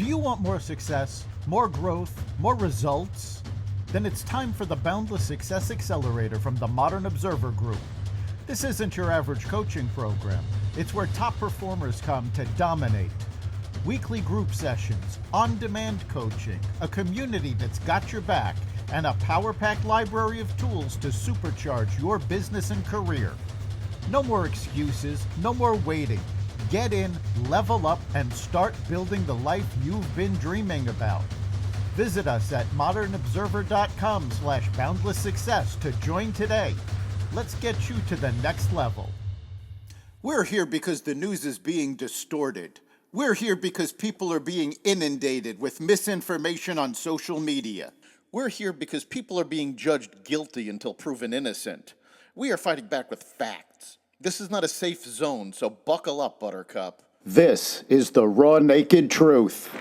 Do you want more success, more growth, more results? Then it's time for the Boundless Success Accelerator from the Modern Observer Group. This isn't your average coaching program. It's where top performers come to dominate. Weekly group sessions, on-demand coaching, a community that's got your back, and a power-packed library of tools to supercharge your business and career. No more excuses, no more waiting. Get in, level up, and start building the life you've been dreaming about. Visit us at modernobserver.com/boundlesssuccess to join today. Let's get you to the next level. We're here because the news is being distorted. We're here because people are being inundated with misinformation on social media. We're here because people are being judged guilty until proven innocent. We are fighting back with facts. This is not a safe zone, so buckle up, Buttercup. This is the raw, naked truth.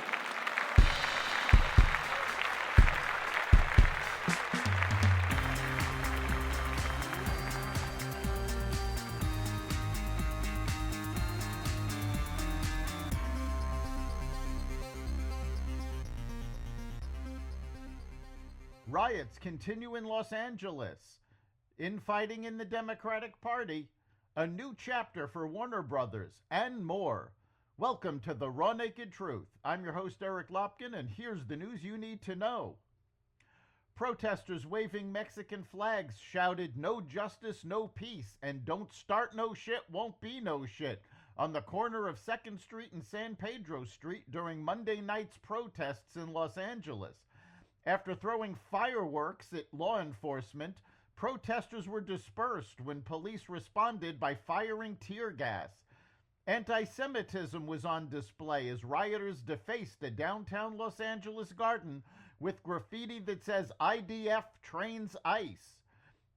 Riots continue in Los Angeles. Infighting in the Democratic Party. A new chapter for Warner Brothers, and more. Welcome to the Raw Naked Truth. I'm your host, Eric Lopkin, and here's the news you need to know. Protesters waving Mexican flags shouted, "No justice, no peace," and "Don't start no shit, won't be no shit," on the corner of 2nd Street and San Pedro Street during Monday night's protests in Los Angeles. After throwing fireworks at law enforcement, protesters were dispersed when police responded by firing tear gas. Anti-Semitism was on display as rioters defaced a downtown Los Angeles garden with graffiti that says IDF trains ICE.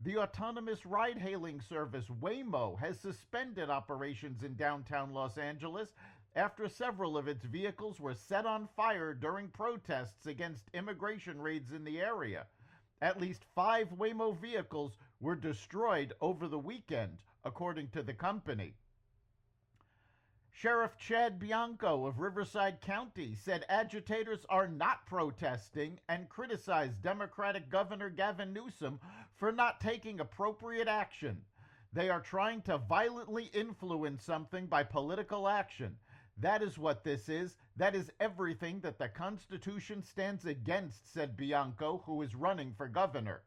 The autonomous ride-hailing service Waymo has suspended operations in downtown Los Angeles after several of its vehicles were set on fire during protests against immigration raids in the area. At least 5 Waymo vehicles were destroyed over the weekend, according to the company. Sheriff Chad Bianco of Riverside County said agitators are not protesting and criticized Democratic Governor Gavin Newsom for not taking appropriate action. They are trying to violently influence something by political action. That is what this is. That is everything that the Constitution stands against, said Bianco, who is running for governor.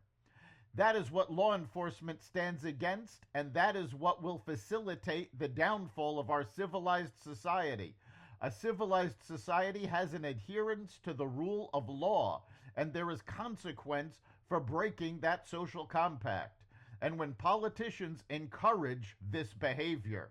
That is what law enforcement stands against, and that is what will facilitate the downfall of our civilized society. A civilized society has an adherence to the rule of law, and there is consequence for breaking that social compact. And when politicians encourage this behavior.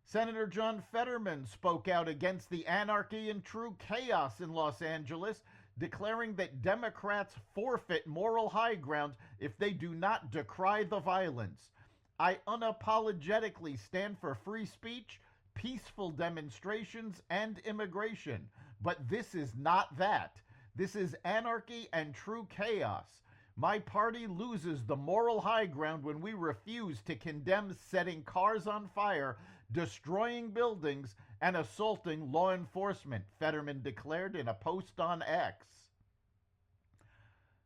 Senator John Fetterman spoke out against the anarchy and true chaos in Los Angeles, declaring that Democrats forfeit moral high ground if they do not decry the violence. "I unapologetically stand for free speech, peaceful demonstrations, and immigration. But this is not that. This is anarchy and true chaos. My party loses the moral high ground when we refuse to condemn setting cars on fire, destroying buildings, and assaulting law enforcement," Fetterman declared in a post on X.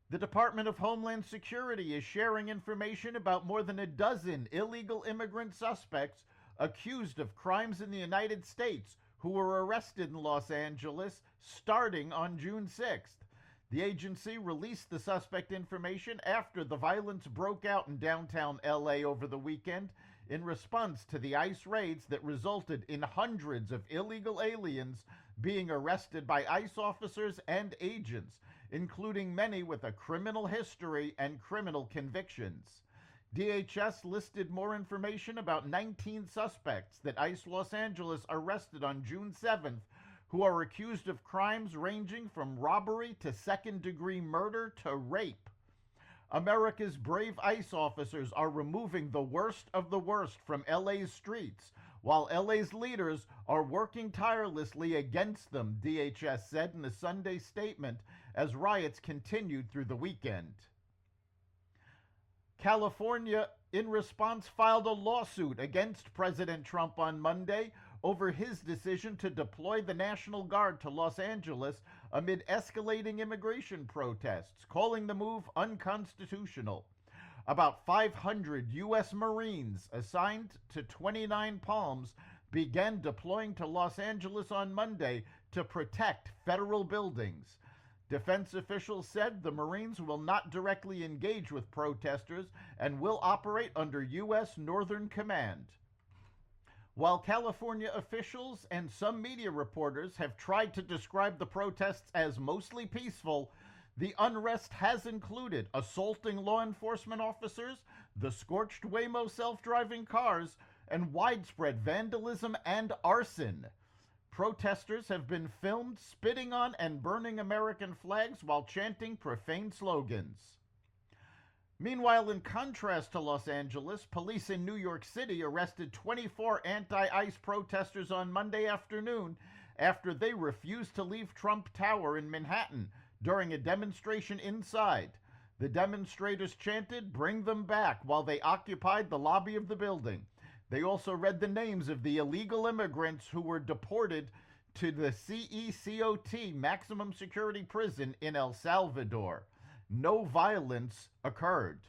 The Department of Homeland Security is sharing information about more than a dozen illegal immigrant suspects accused of crimes in the United States who were arrested in Los Angeles starting on June 6th. The agency released the suspect information after the violence broke out in downtown LA over the weekend in response to the ICE raids that resulted in hundreds of illegal aliens being arrested by ICE officers and agents, including many with a criminal history and criminal convictions. DHS listed more information about 19 suspects that ICE Los Angeles arrested on June 7th who are accused of crimes ranging from robbery to second-degree murder to rape. America's brave ICE officers are removing the worst of the worst from LA's streets, while LA's leaders are working tirelessly against them, DHS said in a Sunday statement as riots continued through the weekend. California in response, filed a lawsuit against President Trump on Monday over his decision to deploy the National Guard to Los Angeles amid escalating immigration protests, calling the move unconstitutional. About 500 U.S. Marines assigned to 29 Palms began deploying to Los Angeles on Monday to protect federal buildings. Defense officials said the Marines will not directly engage with protesters and will operate under U.S. Northern Command. While California officials and some media reporters have tried to describe the protests as mostly peaceful, the unrest has included assaulting law enforcement officers, the scorched Waymo self-driving cars, and widespread vandalism and arson. Protesters have been filmed spitting on and burning American flags while chanting profane slogans. Meanwhile, in contrast to Los Angeles, police in New York City arrested 24 anti-ICE protesters on Monday afternoon after they refused to leave Trump Tower in Manhattan during a demonstration inside. The demonstrators chanted, "Bring them back," while they occupied the lobby of the building. They also read the names of the illegal immigrants who were deported to the CECOT maximum security prison in El Salvador. No violence occurred.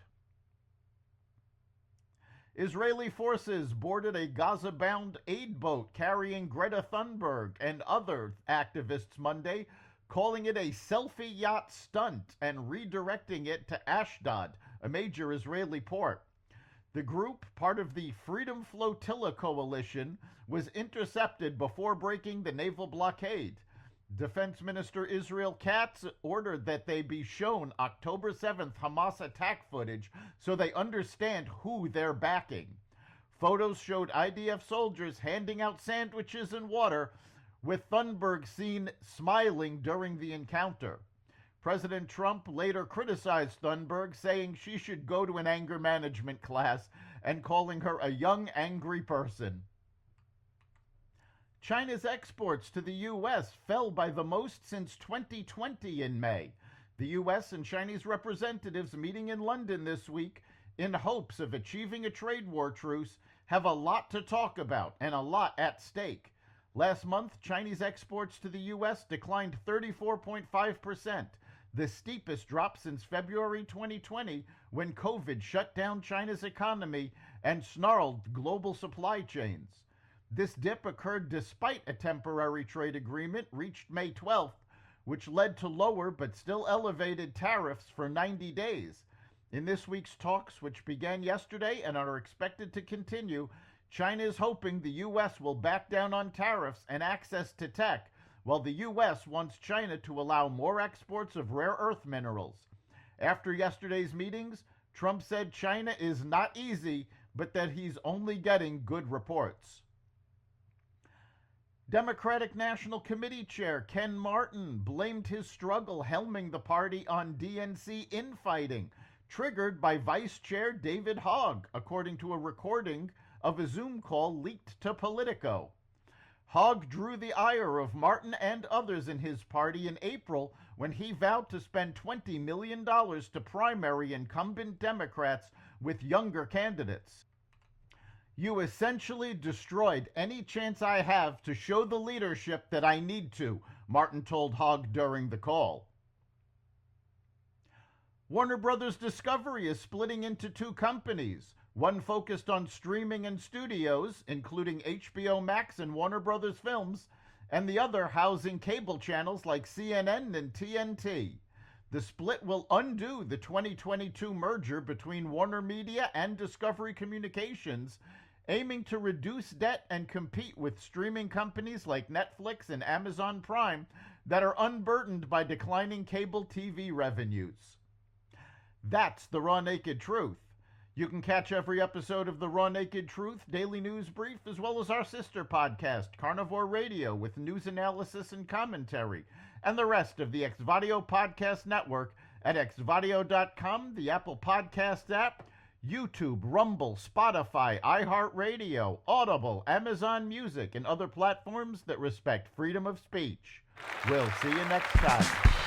Israeli forces boarded a Gaza-bound aid boat carrying Greta Thunberg and other activists Monday, calling it a selfie yacht stunt and redirecting it to Ashdod, a major Israeli port. The group, part of the Freedom Flotilla Coalition, was intercepted before breaking the naval blockade. Defense Minister Israel Katz ordered that they be shown October 7th Hamas attack footage so they understand who they're backing. Photos showed IDF soldiers handing out sandwiches and water, with Thunberg seen smiling during the encounter. President Trump later criticized Thunberg, saying she should go to an anger management class and calling her a young, angry person. China's exports to the U.S. fell by the most since 2020 in May. The U.S. and Chinese representatives meeting in London this week in hopes of achieving a trade war truce have a lot to talk about and a lot at stake. Last month, Chinese exports to the U.S. declined 34.5%, the steepest drop since February 2020, when COVID shut down China's economy and snarled global supply chains. This dip occurred despite a temporary trade agreement reached May 12th, which led to lower but still elevated tariffs for 90 days. In this week's talks, which began yesterday and are expected to continue, China is hoping the U.S. will back down on tariffs and access to tech, while the U.S. wants China to allow more exports of rare earth minerals. After yesterday's meetings, Trump said China is not easy, but that he's only getting good reports. Democratic National Committee Chair Ken Martin blamed his struggle helming the party on DNC infighting, triggered by Vice Chair David Hogg, according to a recording of a Zoom call leaked to Politico. Hogg drew the ire of Martin and others in his party in April when he vowed to spend $20 million to primary incumbent Democrats with younger candidates. "You essentially destroyed any chance I have to show the leadership that I need to," Martin told Hogg during the call. Warner Brothers Discovery is splitting into two companies, one focused on streaming and studios, including HBO Max and Warner Brothers Films, and the other housing cable channels like CNN and TNT. The split will undo the 2022 merger between Warner Media and Discovery Communications, aiming to reduce debt and compete with streaming companies like Netflix and Amazon Prime that are unburdened by declining cable TV revenues. That's the Raw Naked Truth. You can catch every episode of the Raw Naked Truth Daily News Brief, as well as our sister podcast, Carnivore Radio, with news analysis and commentary, and the rest of the Xvadio Podcast Network at xvadio.com, the Apple Podcast app, YouTube, Rumble, Spotify, iHeartRadio, Audible, Amazon Music, and other platforms that respect freedom of speech. We'll see you next time.